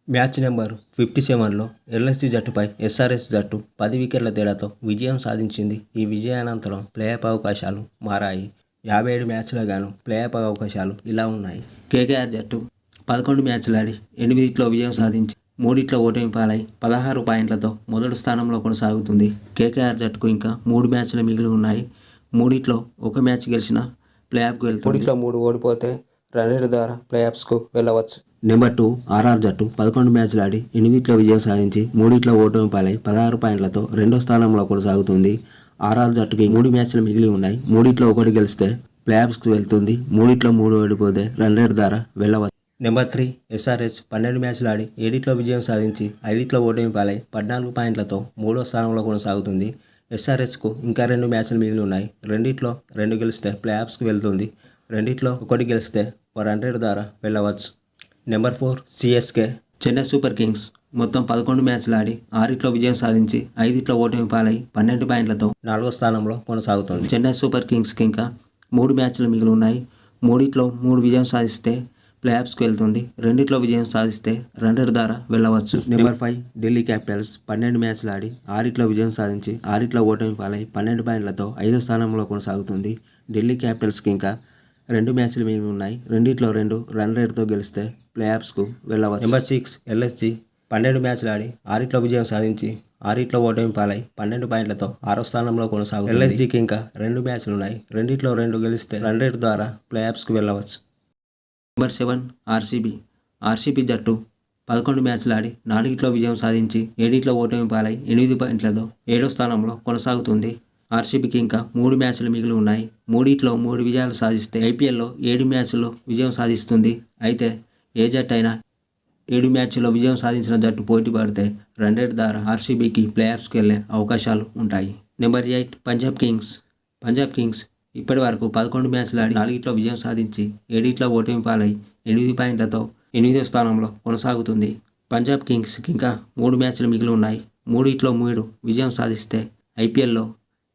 Match number 57లో LSG జట్టుపై SRH జట్టు 10 వికెట్ల తేడాతో విజయం సాధించింది. ఈ విజయానంతరం ప్లేఆఫ్ అవకాశాలు మారాయి. 57 మ్యాచ్లకు గాను ప్లేఆఫ్ అవకాశాలు ఇలా ఉన్నాయి. కేకేఆర్ జట్టు 11 మ్యాచ్లు ఆడి 8 విజయం సాధించి 3 ఓటమి పాలై 16 పాయింట్లతో మొదటి స్థానంలో కొనసాగుతుంది. కేకేఆర్ జట్టుకు ఇంకా 3 మ్యాచ్లు మిగిలి ఉన్నాయి. 3 ఒక మ్యాచ్ గెలిచిన ప్లేఆఫ్కు వెళ్తుంది. 3 ఓడిపోతే రన్రేట్ ద్వారా ప్లేఆఫ్స్కు వెళ్ళవచ్చు. నెంబర్ 2 ఆర్ఆర్ జట్టు 11 మ్యాచ్లు ఆడి 8 విజయం సాధించి 3 ఓటమి పాలై 16 పాయింట్లతో రెండో స్థానంలో కొనసాగుతుంది. ఆర్ఆర్ జట్టుకి 3 మ్యాచ్లు మిగిలి ఉన్నాయి. 3 ఒకటి గెలిస్తే ప్లేఆఫ్స్కు వెళ్తుంది. 3 ఓడిపోతే రన్రేట్ ద్వారా వెళ్ళవచ్చు. నెంబర్ 3 ఎస్ఆర్హెచ్ 12 మ్యాచ్లు ఆడి 7 విజయం సాధించి 5 ఓటమి పాలై 14 పాయింట్లతో మూడో స్థానంలో కొనసాగుతుంది. ఎస్ఆర్హెచ్కు ఇంకా 2 మ్యాచ్లు మిగిలి ఉన్నాయి. 2 గెలిస్తే ప్లేఆఫ్స్కు వెళ్తుంది. 2 ఒకటి గెలిస్తే రన్రేట్ ద్వారా వెళ్ళవచ్చు. Number 4 CSK Chennai super Kings మొత్తం 11 మ్యాచ్లు ఆడి 6 విజయం సాధించి 5 ఓటమి పాలై 12 పాయింట్లతో 4వ స్థానంలో కొనసాగుతుంది. చెన్నై సూపర్ కింగ్స్కి ఇంకా 3 మ్యాచ్లు మిగిలి ఉన్నాయి. 3 విజయం సాధిస్తే ప్లేఆఫ్స్కి వెళ్తుంది. 2 విజయం సాధిస్తే రన్రేట్ ద్వారా వెళ్ళవచ్చు. నెంబర్ 5 ఢిల్లీ క్యాపిటల్స్ 12 మ్యాచ్లు ఆడి 6 విజయం సాధించి 6 ఓటమి పాలై 12 పాయింట్లతో 5వ స్థానంలో కొనసాగుతుంది. ఢిల్లీ క్యాపిటల్స్కి ఇంకా 2 మ్యాచ్లు మిగిలి ఉన్నాయి. 2 రన్రేట్తో గెలిస్తే ప్లేఆఫ్స్కు వెళ్ళవచ్చు. నెంబర్ 6 ఎల్ఎస్జీ 12 మ్యాచ్లు ఆడి 6 విజయం సాధించి 6 ఓటమి పాలై 12 పాయింట్లతో 6వ స్థానంలో కొనసాగుతుంది. ఎల్ఎస్జీకి ఇంకా 2 మ్యాచ్లు ఉన్నాయి. 2 గెలిస్తే రన్రేట్ ద్వారా ప్లేఆఫ్స్కు వెళ్ళవచ్చు. నెంబర్ 7 ఆర్సీబీ జట్టు 11 మ్యాచ్లు ఆడి 4 విజయం సాధించి 7 ఓటమి పాలై 8 పాయింట్లతో 7వ స్థానంలో కొనసాగుతుంది. ఆర్సీబీకి ఇంకా 3 మ్యాచ్లు మిగిలి ఉన్నాయి. 3 విజయాలు సాధిస్తే ఐపీఎల్లో 7 మ్యాచ్ల్లో విజయం సాధిస్తుంది. అయితే ఏ జట్టు అయినా 7 మ్యాచ్ల్లో విజయం సాధించిన జట్టు పోటీ పడితే రన్రేట్ ద్వారా ఆర్సీబీకి ప్లేఆఫ్స్కి వెళ్ళే అవకాశాలు ఉంటాయి. నెంబర్ 8 పంజాబ్ కింగ్స్ ఇప్పటి వరకు 11 మ్యాచ్లు ఆడి 4 విజయం సాధించి 7 ఓటమి పాలై 8 పాయింట్లతో 8వ స్థానంలో కొనసాగుతుంది. పంజాబ్ కింగ్స్కి ఇంకా 3 మ్యాచ్లు మిగిలి ఉన్నాయి. 3 విజయం సాధిస్తే ఐపీఎల్లో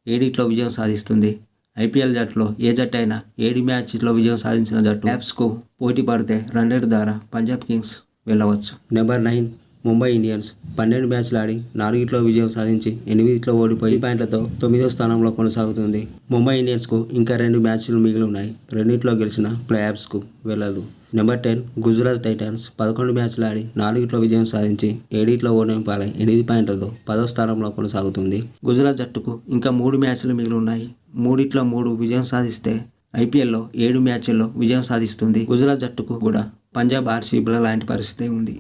7 విజయం సాధిస్తుంది. ఐపీఎల్ జట్టులో ఏ జట్టు అయినా 7 మ్యాచ్లో విజయం సాధించిన జట్టు ప్లేఆఫ్స్కు పోటీ పడితే రన్రేట్ ద్వారా పంజాబ్ కింగ్స్ వెళ్ళవచ్చు. నెంబర్ 9 ముంబై ఇండియన్స్ 12 మ్యాచ్లు ఆడి 4 విజయం సాధించి 8 ఓడిపోయి పాయింట్లతో 9వ స్థానంలో కొనసాగుతుంది. ముంబై ఇండియన్స్కు ఇంకా 2 మ్యాచ్లు మిగిలి ఉన్నాయి. 2 గెలిచిన ప్లేఆఫ్స్కు వెళ్ళదు. నెంబర్ 10 గుజరాత్ టైటాన్స్ 11 మ్యాచ్లు ఆడి 4 విజయం సాధించి 7 ఓటమి పాలై 8 పాయింట్లతో 10వ స్థానంలో కొనసాగుతుంది. గుజరాత్ జట్టుకు ఇంకా 3 మ్యాచ్లు మిగిలి ఉన్నాయి. 3 విజయం సాధిస్తే ఐపీఎల్లో 7 మ్యాచ్ల్లో విజయం సాధిస్తుంది. గుజరాత్ జట్టుకు కూడా పంజాబ్ ఆర్సీబీల లాంటి పరిస్థితి ఉంది.